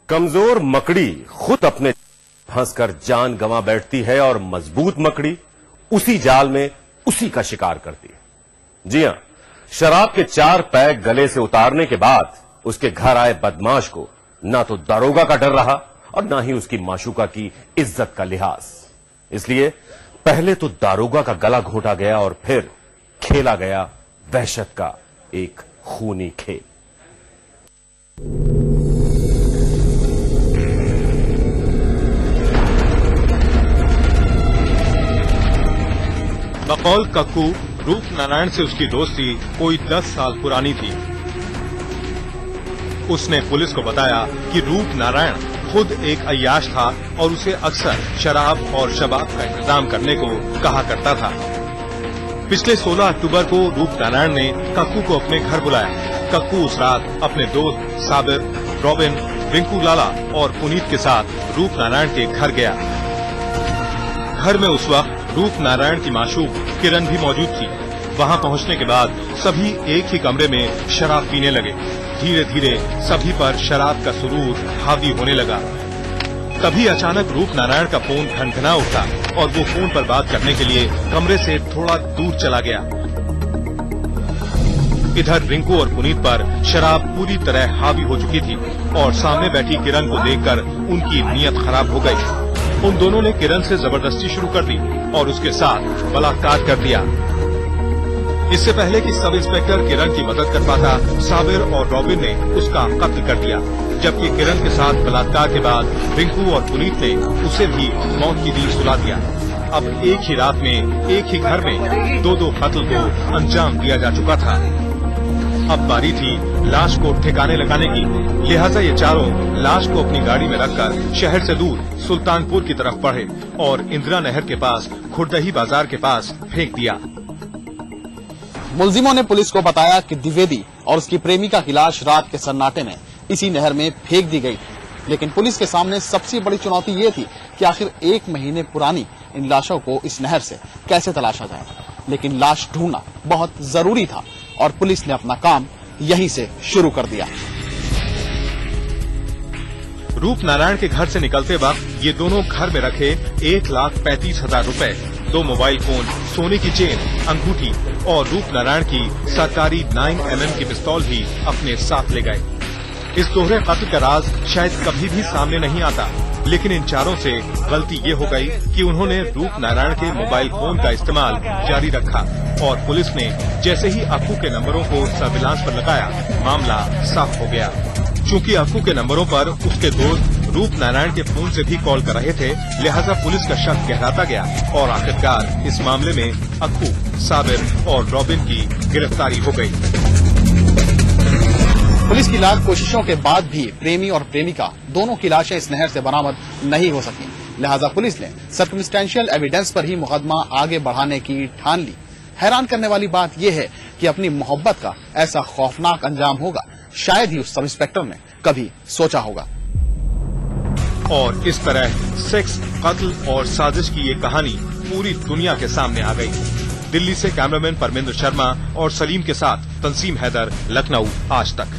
कमजोर मकड़ी खुद अपने फंसकर जान गंवा बैठती है और मजबूत मकड़ी उसी जाल में उसी का शिकार करती है। जी हां, शराब के 4 पैक गले से उतारने के बाद उसके घर आए बदमाश को ना तो दारोगा का डर रहा और ना ही उसकी माशूका की इज्जत का लिहाज। इसलिए पहले तो दारोगा का गला घोंटा गया और फिर खेला गया वहशत का एक खूनी खेल। बकौल कक्कू, रूप नारायण से उसकी दोस्ती कोई 10 साल पुरानी थी। उसने पुलिस को बताया कि रूप नारायण खुद एक अय्याश था और उसे अक्सर शराब और शबाब का इंतजाम करने को कहा करता था। पिछले 16 अक्टूबर को रूप नारायण ने कक्कू को अपने घर बुलाया। कक्कू उस रात अपने दोस्त साबिर, रॉबिन, रिंकू लाला और पुनीत के साथ रूप नारायण के घर गया। घर में उस वक्त रूप नारायण की माशूक किरण भी मौजूद थी। वहां पहुंचने के बाद सभी एक ही कमरे में शराब पीने लगे। धीरे धीरे सभी पर शराब का सुरूर हावी होने लगा। तभी अचानक रूप नारायण का फोन खनखना उठा और वो फोन पर बात करने के लिए कमरे से थोड़ा दूर चला गया। इधर रिंकू और पुनीत पर शराब पूरी तरह हावी हो चुकी थी और सामने बैठी किरण को देखकर उनकी नीयत खराब हो गई। उन दोनों ने किरण से जबरदस्ती शुरू कर दी और उसके साथ बलात्कार कर दिया। इससे पहले कि सब इंस्पेक्टर किरण की मदद कर पाता, साबिर और रॉबिन ने उसका कत्ल कर दिया। जबकि किरण के साथ बलात्कार के बाद रिंकू और पुनीत ने उसे भी मौत की नींद सुला दिया। अब एक ही रात में एक ही घर में 2-2 कत्ल को अंजाम दिया जा चुका था। अब बारी थी लाश को ठिकाने लगाने की, लिहाजा ये चारों लाश को अपनी गाड़ी में रखकर शहर से दूर सुल्तानपुर की तरफ बढ़े और इंदिरा नहर के पास खुर्दही बाजार के पास फेंक दिया। मुलजिमों ने पुलिस को बताया कि द्विवेदी और उसकी प्रेमिका की लाश रात के सन्नाटे में इसी नहर में फेंक दी गई। लेकिन पुलिस के सामने सबसे बड़ी चुनौती ये थी कि आखिर 1 महीने पुरानी इन लाशों को इस नहर से कैसे तलाशा जाए। लेकिन लाश ढूंढना बहुत जरूरी था और पुलिस ने अपना काम यहीं से शुरू कर दिया। रूप नारायण के घर से निकलते वक्त ये दोनों घर में रखे 1,35,000 रुपए, 2 मोबाइल फोन, सोने की चेन, अंगूठी और रूप नारायण की सरकारी 9mm की पिस्तौल भी अपने साथ ले गए। इस दोहरे कत्ल का राज शायद कभी भी सामने नहीं आता, लेकिन इन चारों से गलती ये हो गई कि उन्होंने रूप नारायण के मोबाइल फोन का इस्तेमाल जारी रखा और पुलिस ने जैसे ही अक्कू के नंबरों को सर्विलांस पर लगाया, मामला साफ हो गया। चूंकि अक्कू के नंबरों पर उसके दोस्त रूप नारायण के फोन से भी कॉल कर रहे थे, लिहाजा पुलिस का शक गहराता गया और आखिरकार इस मामले में अक्कू, साबिर और रॉबिन की गिरफ्तारी हो गई। पुलिस की लाख कोशिशों के बाद भी प्रेमी और प्रेमिका दोनों की लाशें इस नहर से बरामद नहीं हो सकी। लिहाजा पुलिस ने सर्कमस्टेंशियल एविडेंस पर ही मुकदमा आगे बढ़ाने की ठान ली। हैरान करने वाली बात यह है कि अपनी मोहब्बत का ऐसा खौफनाक अंजाम होगा, शायद ही उस सब इंस्पेक्टर ने कभी सोचा होगा। और इस तरह सेक्स, कत्ल और साजिश की ये कहानी पूरी दुनिया के सामने आ गई। दिल्ली से कैमरामैन परमेंद्र शर्मा और सलीम के साथ तंसीम हैदर, लखनऊ, आज तक।